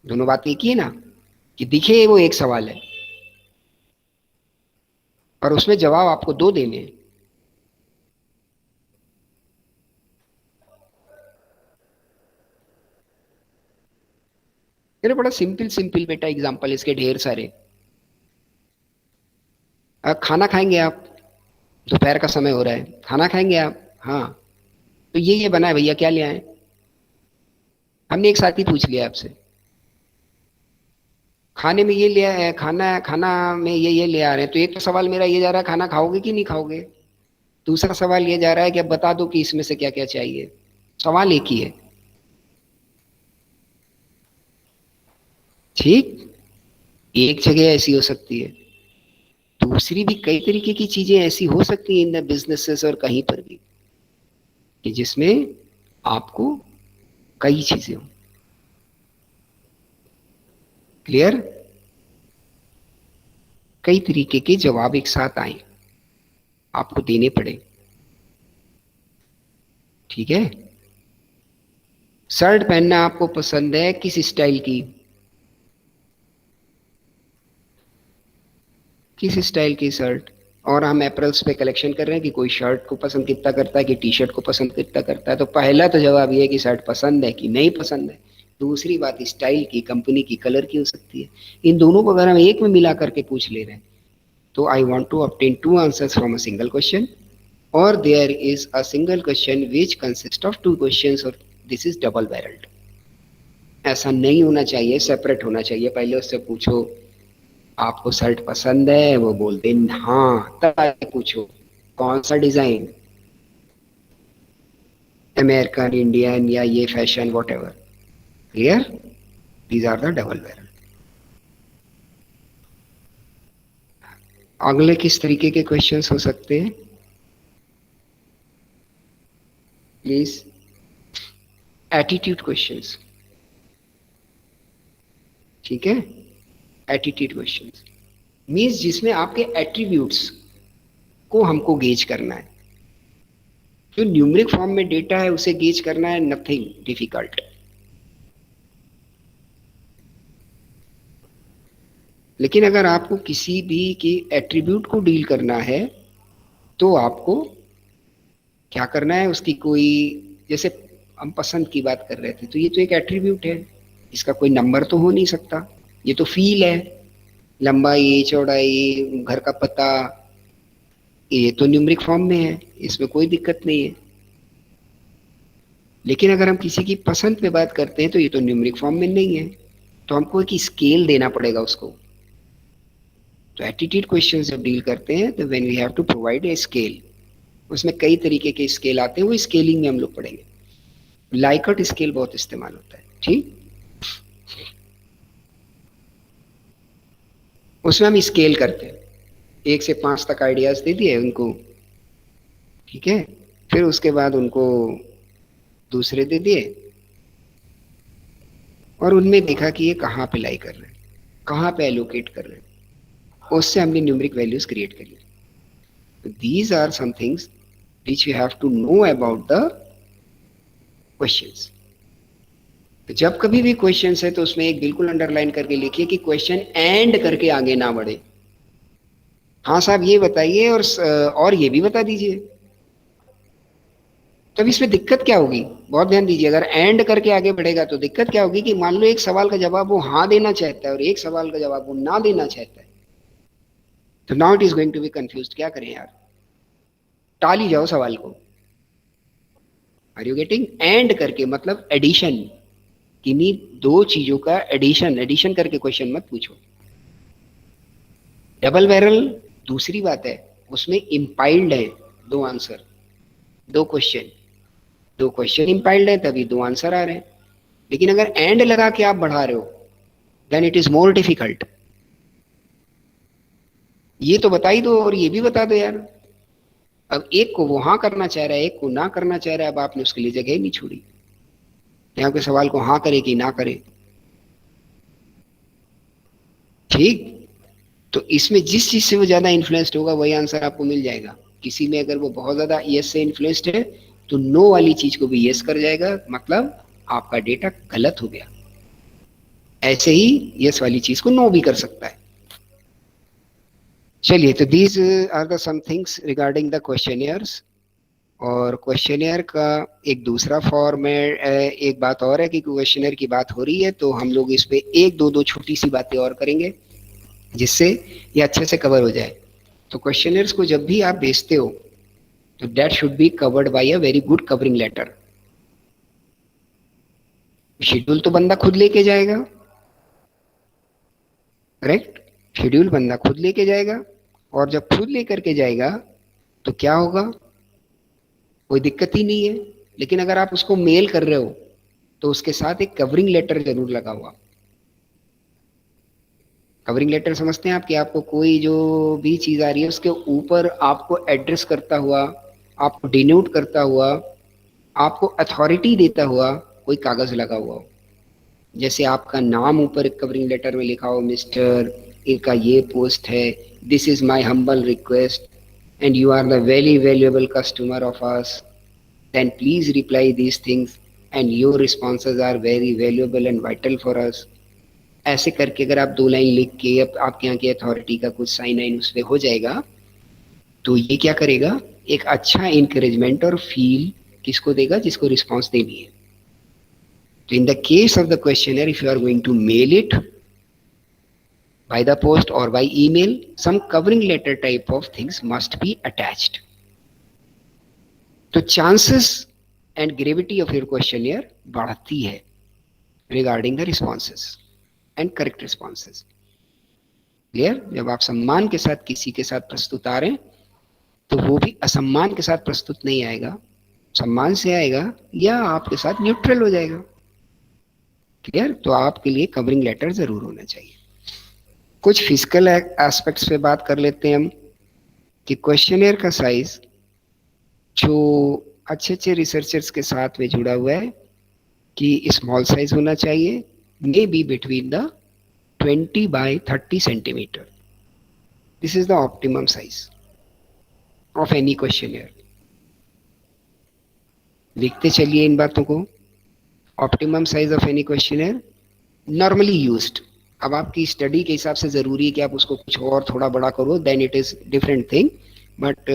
दोनों बात एक ही है ना, कि दिखे वो एक सवाल है और उसमें जवाब आपको दो देने हैं। मेरे बड़ा सिंपल सिंपल बेटा एग्जांपल, इसके ढेर सारे। खाना खाएंगे आप, दोपहर का समय हो रहा है, खाना खाएंगे आप, हाँ, तो ये बना है भैया, क्या ले आए? हमने एक साथी पूछ लिया आपसे, खाने में ये ले आए, खाना खाना में ये ले आ रहे हैं, तो एक तो सवाल मेरा ये जा रहा है, खाना खाओगे कि नहीं खाओगे? दूसरा सवाल ये जा रहा है कि अब बता दो कि इसमें से क्या क्या चाहिए। सवाल एक ही है, ठीक। एक जगह ऐसी हो सकती है, दूसरी भी कई तरीके की चीजें ऐसी हो सकती हैं इन द बिजनेसेस और कहीं पर भी, कि जिसमें आपको कई चीजें हो। क्लियर? कई तरीके के जवाब एक साथ आए, आपको देने पड़े, ठीक है। शर्ट पहनना आपको पसंद है, किस स्टाइल की? किस स्टाइल की शर्ट? और हम अप्रैल्स पे कलेक्शन कर रहे हैं कि कोई शर्ट को पसंद कितना करता है, कि टी शर्ट को पसंद कितना करता है। तो पहला तो जवाब ये है कि शर्ट पसंद है कि नहीं पसंद है। दूसरी बात स्टाइल की, कंपनी की, कलर की हो सकती है। इन दोनों को अगर हम एक में मिला करके पूछ ले रहे हैं, तो I want to obtain two answers from a single question, और there is a single question which consist of two question, और दिस इज डबल बैरल्ड। ऐसा नहीं होना चाहिए, सेपरेट होना चाहिए। पहले उससे पूछो आपको शर्ट पसंद है, वो बोलते हाँ, तब आगे पूछो कौन सा डिजाइन, अमेरिकन, इंडियन, या ये fashion, whatever. Clear? These are the double barrel. अगले किस तरीके के क्वेश्चंस हो सकते हैं प्लीज? एटीट्यूड क्वेश्चंस, ठीक है। एटीट्यूड क्वेश्चंस मीन्स जिसमें आपके एट्रीब्यूट्स को हमको गेज करना है। जो न्यूमेरिक फॉर्म में डेटा है उसे गेज करना है, नथिंग डिफिकल्ट। लेकिन अगर आपको किसी भी की एट्रीब्यूट को डील करना है, तो आपको क्या करना है, उसकी कोई, जैसे हम पसंद की बात कर रहे थे, तो ये तो एक एट्रीब्यूट है, इसका कोई नंबर तो हो नहीं सकता। ये तो फील है, लंबाई, चौड़ाई, घर का पता, ये तो न्यूमेरिक फॉर्म में है, इसमें कोई दिक्कत नहीं है। लेकिन अगर हम किसी की पसंद पे बात करते हैं, तो ये तो न्यूमेरिक फॉर्म में नहीं है, तो हमको एक स्केल देना पड़ेगा उसको। तो एटीट्यूड क्वेश्चन जब डील करते हैं, तो when we have to provide a scale, उसमें कई तरीके के स्केल आते हैं, वो स्केलिंग में हम लोग पढ़ेंगे। लाइकर्ट स्केल बहुत इस्तेमाल होता है, ठीक। उसमें हम स्केल करते हैं, 1 से 5 तक आइडियाज दे दिए उनको, ठीक है। फिर उसके बाद उनको दूसरे दे दिए, और उनमें देखा कि ये कहाँ पे लाई कर रहे हैं, कहाँ पे एलोकेट कर रहे हैं, उससे हमने न्यूमेरिक वैल्यूज क्रिएट करी। These are some things which you have to know about the questions. तो जब कभी भी क्वेश्चन है, तो उसमें एक बिल्कुल अंडरलाइन करके लिखिए कि क्वेश्चन एंड करके आगे ना बढ़े। हाँ साहब ये बताइए, और ये भी बता दीजिए। तब इसमें दिक्कत क्या होगी, बहुत ध्यान दीजिए। अगर एंड करके आगे बढ़ेगा तो दिक्कत क्या होगी, कि मान लो एक सवाल का जवाब वो हाँ देना चाहता है, और एक सवाल का जवाब वो ना देना चाहता है, तो now it is going to be confuse. क्या करें यार, टाल ही जाओ सवाल को। Are you getting? एंड करके मतलब एडिशन, किन्हीं दो चीजों का एडिशन, एडिशन करके क्वेश्चन मत पूछो। डबल बैरल दूसरी बात है, उसमें इंपाइल्ड है दो आंसर, दो क्वेश्चन, दो क्वेश्चन इंपाइल्ड है, तभी दो आंसर आ रहे हैं। लेकिन अगर एंड लगा के आप बढ़ा रहे हो, then it is more difficult. ये तो बता ही दो और ये भी बता दो यार। अब एक को वो हाँ करना चाह रहा है, एक को ना करना चाह रहा है, अब आपने उसके लिए जगह ही नहीं छोड़ी। यहाँ के सवाल को हाँ करे कि ना करे। ठीक। तो इसमें जिस चीज से वो ज्यादा इन्फ्लुएंस्ड होगा वही आंसर आपको मिल जाएगा। किसी में अगर वो बहुत ज्यादा यस से इन्फ्लुएंस्ड है तो नो वाली चीज को भी यस कर जाएगा, मतलब आपका डेटा गलत हो गया। ऐसे ही यस वाली चीज को नो भी कर सकता है। चलिए, तो these are the some things regarding the questionnaires. और क्वेश्चनियर का एक दूसरा फॉर्मेट, एक बात और है कि क्वेश्चनियर की बात हो रही है तो हम लोग इस पे एक दो छोटी सी बातें और करेंगे जिससे ये अच्छे से कवर हो जाए। तो क्वेश्चनियर्स को जब भी आप भेजते हो तो that should be covered by a very good covering letter. Schedule तो बंदा खुद लेके जाएगा, करेक्ट। शेड्यूल बंदा खुद लेके जाएगा, और जब खुद लेकर के जाएगा तो क्या होगा, कोई दिक्कत ही नहीं है। लेकिन अगर आप उसको मेल कर रहे हो तो उसके साथ एक कवरिंग लेटर जरूर लगा हुआ। कवरिंग लेटर समझते हैं आप, कि आपको कोई जो भी चीज आ रही है उसके ऊपर आपको एड्रेस करता हुआ, आपको डिनोट करता हुआ, आपको अथॉरिटी देता हुआ कोई कागज लगा हुआ हो। जैसे आपका नाम ऊपर एक कवरिंग लेटर में लिखा हो, मिस्टर इनका ये पोस्ट है, this is my humble request and you are the very valuable customer of us, then please reply these things and your responses are very valuable and vital for us. ऐसे करके अगर आप 2 line लिख के आपके यहाँ की अथॉरिटी का कुछ साइन आइन उस पर हो जाएगा तो ये क्या करेगा, एक अच्छा इंकरेजमेंट और फील किसको देगा, जिसको रिस्पॉन्स देनी है। तो in the case of the questionnaire, if you are going to mail it by the post or by email, some covering letter type of things must be attached. तो chances and gravity of your questionnaire बढ़ती है regarding the responses and correct responses. Clear. जब आप सम्मान के साथ किसी के साथ प्रस्तुत आ रहे हैं तो वो भी असम्मान के साथ प्रस्तुत नहीं आएगा, सम्मान से आएगा या आपके साथ न्यूट्रल हो जाएगा। क्लियर। तो आपके लिए कवरिंग लेटर जरूर होना चाहिए। कुछ फिजिकल एस्पेक्ट्स पे बात कर लेते हैं हम, कि क्वेश्चनियर का साइज जो अच्छे अच्छे रिसर्चर्स के साथ में जुड़ा हुआ है कि स्मॉल साइज होना चाहिए, may be between the 20 by 30 centimetre. This is the optimum size of any questionnaire. लिखते चलिए इन बातों को। Optimum size of any questionnaire normally used. अब आपकी स्टडी के हिसाब से जरूरी है कि आप उसको कुछ और थोड़ा बड़ा करो, then it is different thing, but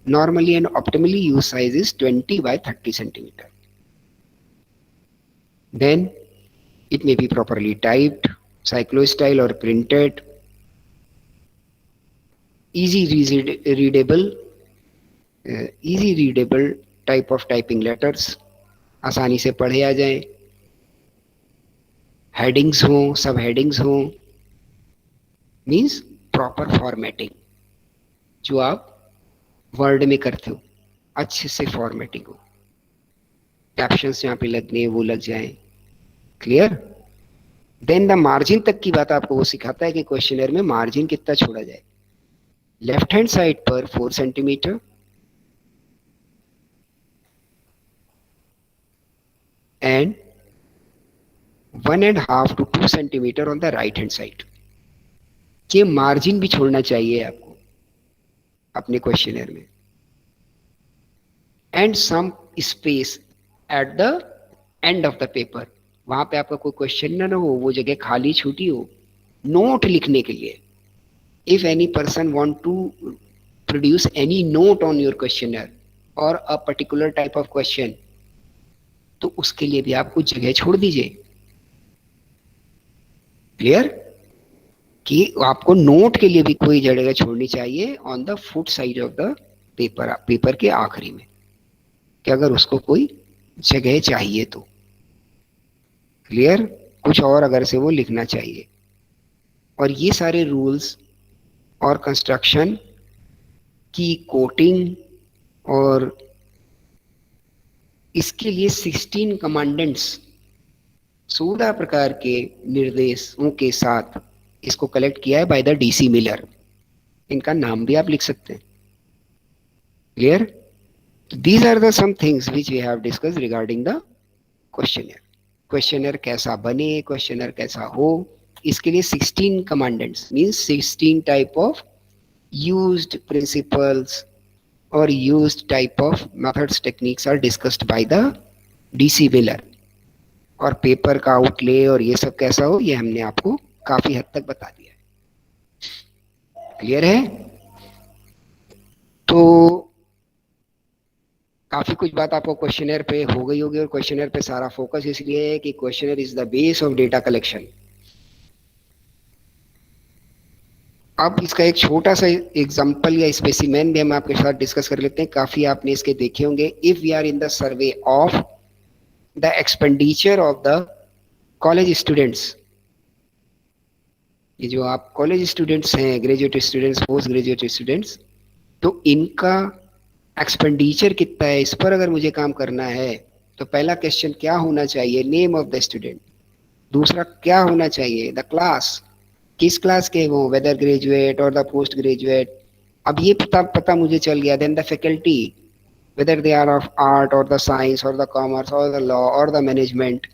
normally and optimally use size is 20 by 30 centimetre. Then it may be properly typed, cyclostyle or printed, easy readable type of typing letters, आसानी से पढ़े आ जाए, हेडिंग्स हो, सब हेडिंग्स हो, means proper formatting जो आप word में करते हो, अच्छे से फॉर्मेटिंग हो, कैप्शंस यहाँ पे लगने हैं वो लग जाए। क्लियर। देन द मार्जिन तक की बात आपको वो सिखाता है कि क्वेश्चनर में मार्जिन कितना छोड़ा जाए। लेफ्ट हैंड साइड पर 4 centimetre and 1.5 to 2 centimetre on the right hand side. ये मार्जिन भी छोड़ना चाहिए आपको अपने क्वेश्चनर में। And some space at the end of the paper, वहां पे आपका कोई क्वेश्चन ना हो, वो जगह खाली छूटी हो नोट लिखने के लिए। If any person want to produce any note on your questionnaire और a particular type of question, तो उसके लिए भी आप कुछ जगह छोड़ दीजिए। क्लियर। कि आपको नोट के लिए भी कोई जगह छोड़नी चाहिए on the foot side of the paper, paper के आखिरी में, कि अगर उसको कोई जगह चाहिए तो। क्लियर। कुछ और अगर से वो लिखना चाहिए। और ये सारे रूल्स और कंस्ट्रक्शन की कोटिंग और इसके लिए 16 कमांडेंट्स, 16 प्रकार के निर्देशों के साथ इसको कलेक्ट किया है बाय द DC मिलर। इनका नाम भी आप लिख सकते हैं। Clear? These are the some things which we have discuss regarding the questionnaire. Questionnaire कैसा बने, क्वेश्चनर कैसा हो, इसके लिए 16 commandments means 16 type of used principles or used type of methods techniques are discussed by the DC Miller। और paper का outlay और ये सब कैसा हो, ये हमने आपको काफी हद तक बता दिया है। क्लियर है? तो काफी कुछ बात आपको क्वेश्चनर पे हो गई होगी, और क्वेश्चनर पे सारा फोकस इसलिए है कि questionnaire is the base of data collection. अब इसका एक छोटा सा एग्जांपल या स्पेसिमेन भी हम आपके साथ डिस्कस कर लेते हैं, काफी आपने इसके देखे होंगे। If we are in the survey of the expenditure of the college students, ये जो आप कॉलेज स्टूडेंट्स हैं, graduate students, post graduate students, तो इनका एक्सपेंडिचर कितना है, इस पर अगर मुझे काम करना है तो पहला क्वेश्चन क्या होना चाहिए, नेम ऑफ द स्टूडेंट। दूसरा क्या होना चाहिए, द क्लास, किस क्लास के वो, वेदर ग्रेजुएट और द पोस्ट ग्रेजुएट। अब ये पता मुझे चल गया। Then the faculty, whether they are of art और द साइंस और द कॉमर्स और द लॉ और द मैनेजमेंट,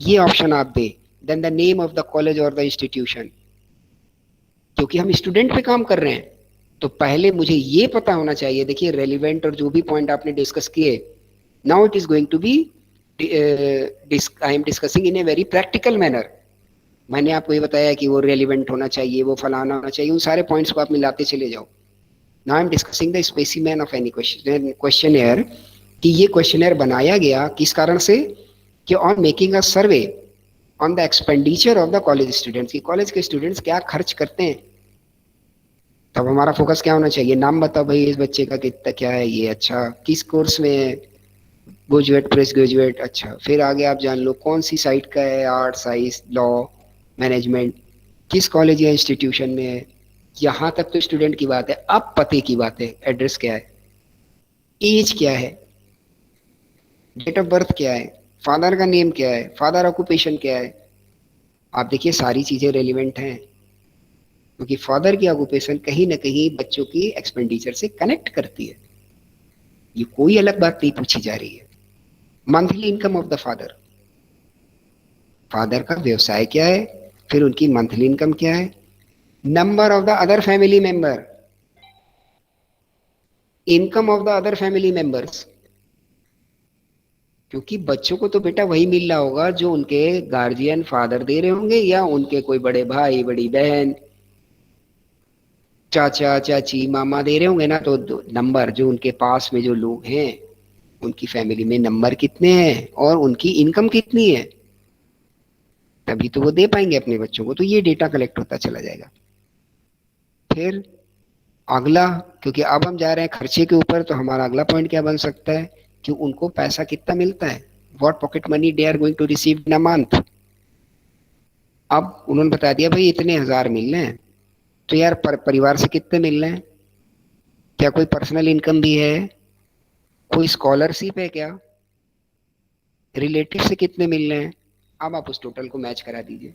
ये ऑप्शन आप दे। Then the name of the college और द इंस्टीट्यूशन, क्योंकि हम स्टूडेंट पे काम कर रहे हैं तो पहले मुझे ये पता होना चाहिए। देखिए रेलिवेंट और जो भी पॉइंट आपने डिस्कस किए, now it is going to be I am discussing in a very practical manner. मैंने आपको ये बताया कि वो रेलिवेंट होना चाहिए, वो फलाना होना चाहिए, उन सारे पॉइंट्स को आप मिलाते चले जाओ। Now I am discussing the specimen of any questionnaire, कि ये क्वेश्चनर बनाया गया किस कारण से, कि on making a survey on the expenditure of the college students, कि कॉलेज के स्टूडेंट्स क्या खर्च करते हैं। तब हमारा फोकस क्या होना चाहिए, नाम बताओ भाई इस बच्चे का कितना क्या है, ये अच्छा किस कोर्स में है, ग्रेजुएट, पोस्ट ग्रेजुएट, अच्छा फिर आगे आप जान लो कौन सी साइट का है, आर्ट, साइंस, लॉ, मैनेजमेंट, किस कॉलेज या इंस्टीट्यूशन में है। यहाँ तक तो स्टूडेंट की बात है। अब पते की बात है, एड्रेस क्या है, एज क्या है, डेट ऑफ बर्थ क्या है, फादर का नेम क्या है, फादर ऑक्यूपेशन क्या है। आप देखिए सारी चीजें रेलिवेंट हैं, क्योंकि फादर की ऑक्यूपेशन कहीं ना कहीं बच्चों की एक्सपेंडिचर से कनेक्ट करती है। ये कोई अलग बात नहीं पूछी जा रही है। Monthly income of the father, father का व्यवसाय क्या है, फिर उनकी मंथली इनकम क्या है। Number of the other family member, income of the other family members, क्योंकि बच्चों को तो बेटा वही मिल रहा होगा जो उनके गार्जियन फादर दे रहे होंगे, या उनके कोई बड़े भाई, बड़ी बहन, चाचा, चाची, मामा दे रहे होंगे ना। तो नंबर जो उनके पास में जो लोग हैं, उनकी फैमिली में नंबर कितने हैं और उनकी इनकम कितनी है, तभी तो वो दे पाएंगे अपने बच्चों को। तो ये डेटा कलेक्ट होता चला जाएगा। फिर अगला, क्योंकि अब हम जा रहे हैं खर्चे के ऊपर, तो हमारा अगला पॉइंट क्या बन सकता है कि उनको पैसा कितना मिलता है, what pocket money they are going to receive in a month. अब उन्होंने बता दिया भाई इतने हजार मिल रहे हैं, तो यार परिवार से कितने मिल रहे हैं, क्या कोई पर्सनल इनकम भी है, कोई स्कॉलरशिप है क्या, रिलेटिव से कितने मिल रहे हैं। अब आप उस टोटल को मैच करा दीजिए।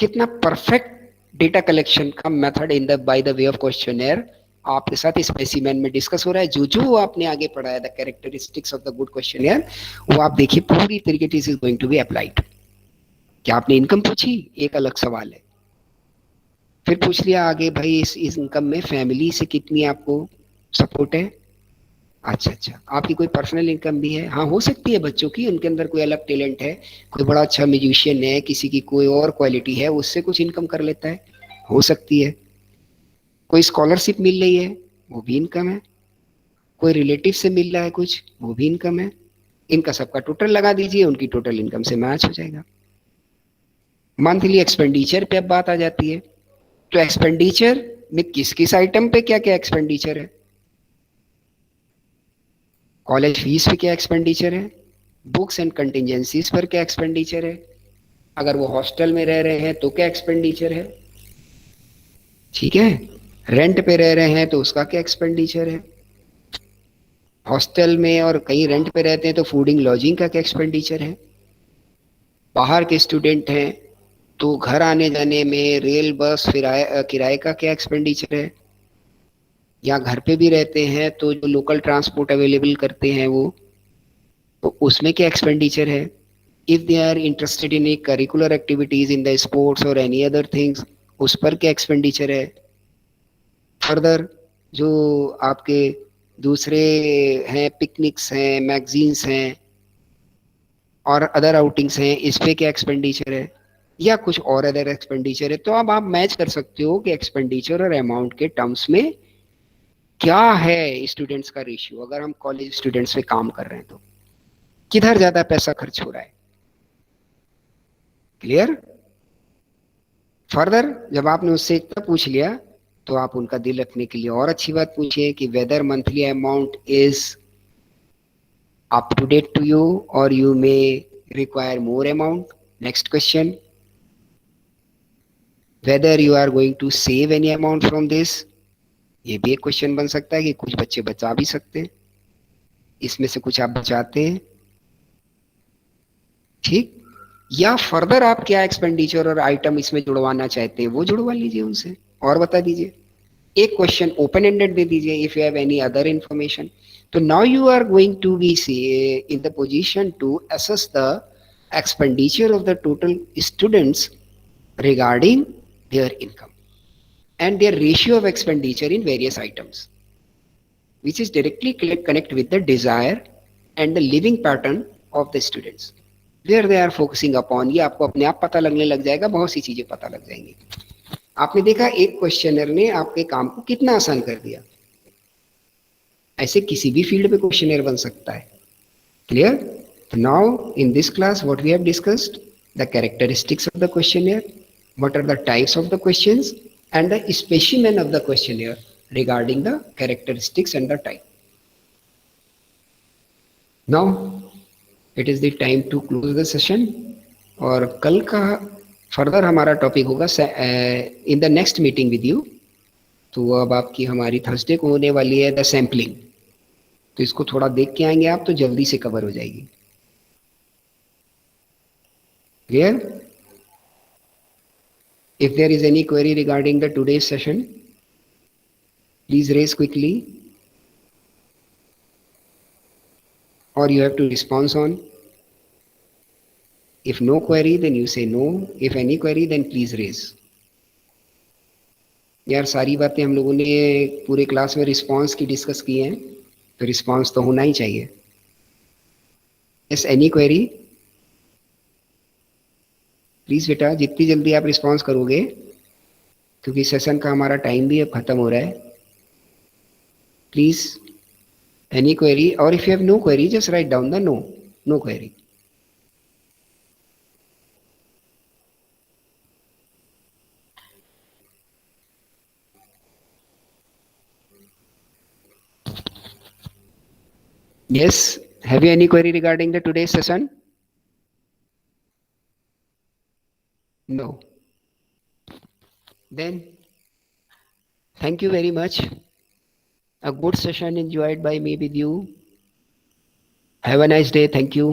कितना परफेक्ट डेटा कलेक्शन का method in the by the way of questionnaire आपके साथ स्पेसिमेन में डिस्कस हो रहा है। जो जो आपने आगे पढ़ा है, the characteristics of the good questionnaire, वो आप देखिए पूरी तरीके से is going to be applied. क्या आपने इनकम पूछी, एक अलग सवाल है। फिर पूछ लिया आगे भाई इस इनकम में फैमिली से कितनी आपको सपोर्ट है। अच्छा, आपकी कोई पर्सनल इनकम भी है, हाँ हो सकती है बच्चों की, उनके अंदर कोई अलग टैलेंट है, कोई बड़ा अच्छा म्यूजिशियन है, किसी की कोई और क्वालिटी है, उससे कुछ इनकम कर लेता है, हो सकती है। कोई स्कॉलरशिप मिल रही है, वो भी इनकम है। कोई रिलेटिव से मिल रहा है कुछ, वो भी इनकम है। इनका सबका टोटल लगा दीजिए, उनकी टोटल इनकम से मैच हो जाएगा। मंथली एक्सपेंडिचर पे अब बात आ जाती है। तो एक्सपेंडिचर में किस किस आइटम पे क्या क्या एक्सपेंडिचर है, कॉलेज फीस पे क्या एक्सपेंडिचर है, बुक्स एंड कंटिजेंसीज पर क्या एक्सपेंडिचर है, अगर वो हॉस्टल में रह रहे हैं तो क्या एक्सपेंडिचर है, ठीक है, रेंट पे रह रहे हैं तो उसका क्या एक्सपेंडिचर है, हॉस्टल में और कहीं रेंट पे रहते हैं तो फूडिंग लॉजिंग का क्या एक्सपेंडिचर है, बाहर के स्टूडेंट हैं तो घर आने जाने में रेल बस किराए का क्या एक्सपेंडिचर है, या घर पे भी रहते हैं तो जो लोकल ट्रांसपोर्ट अवेलेबल करते हैं वो, तो उसमें क्या एक्सपेंडिचर है। If they are interested in a curricular activities in the sports और एनी अदर थिंग्स, उस पर क्या एक्सपेंडिचर है। फर्दर जो आपके दूसरे हैं, पिकनिक्स हैं, मैगजीन्स हैं और अदर आउटिंग्स हैं, इस पे क्या एक्सपेंडिचर है, या कुछ और अदर एक्सपेंडिचर है। तो अब आप मैच कर सकते हो कि एक्सपेंडिचर और अमाउंट के टर्म्स में क्या है स्टूडेंट्स का रेशियो। अगर हम कॉलेज स्टूडेंट्स पे काम कर रहे हैं तो किधर ज्यादा पैसा खर्च हो रहा है। क्लियर। फर्दर जब आपने उससे इतना पूछ लिया तो आप उनका दिल रखने के लिए और अच्छी बात पूछिए कि whether monthly amount is up to date to you or you may require more amount. Next question, whether you are going to save any amount from this. ये भी एक क्वेश्चन बन सकता है कि कुछ बच्चे बचा भी सकते हैं, इसमें से कुछ आप बचाते हैं, ठीक। या फर्दर आप क्या एक्सपेंडिचर और आइटम इसमें जुड़वाना चाहते हैं वो जुड़वा लीजिए उनसे और बता दीजिए। एक क्वेश्चन ओपन एंडेड दे दीजिए if you have any other information. तो now you are going to be in the position to assess the expenditure of the total students regarding their income and their ratio of expenditure in various items, which is directly connect with the desire and the living pattern of the students where they are focusing upon। ये आपको अपने आप पता लगने लग जाएगा, बहुत सी चीजें पता लग जाएंगी। आपने देखा एक क्वेश्चनर ने आपके काम को कितना आसान कर दिया। ऐसे किसी भी फील्ड में क्वेश्चनर बन सकता है। Clear. Now in this class what we have discussed, the characteristics of the questionnaire, what are the types of the questions and the specimen of the questionnaire regarding the characteristics and the type. Now it is the time to close the session और कल का further हमारा topic होगा in the next meeting with you. तो अब आपकी हमारी Thursday को होने वाली है द सैम्पलिंग, तो इसको थोड़ा देख के आएंगे आप तो जल्दी से कवर हो जाएगी। Clear? If there is any query regarding the today's session, please raise quickly or you have to respond on. If no query then you say no, if any query then please raise. यार सारी बातें हम लोगों ने पूरे class में response की discuss की हैं, तो रिस्पांस तो होना ही चाहिए। Yes, any query? प्लीज बेटा जितनी जल्दी आप रिस्पॉन्स करोगे, क्योंकि सेशन का हमारा टाइम भी अब खत्म हो रहा है। प्लीज एनी क्वेरी और if you have no query just write down the no query. Yes, have you any query regarding the today's session? No. Then thank you very much. A good session enjoyed by me with you. Have a nice day. Thank you.